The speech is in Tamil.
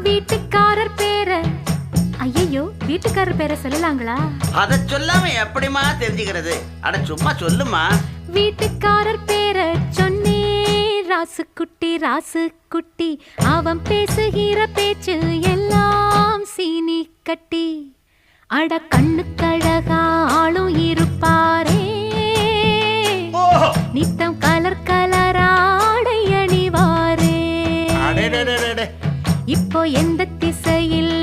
வீட்டுக்காரர் பேரை ஐயோ வீட்டுக்காரர் பேரை சொல்லலாங்களா? அத சொல்லாம எப்படிமா தெரிஞ்சுக்கிறது? அட சும்மா சொல்லுமா. வீட்டுக்காரர் பேரை சொன்னே ராசுக்குட்டி ராசுக்குட்டி, அவன் பேசுகிற பேச்சு எல்லாம் சீனி கட்டி. அட கண்ணுக்கழகா ஆளும் இருப்பாரே, நித்தம் கலர் கலராடை அணிவாரே. இப்போ எந்த திசையில்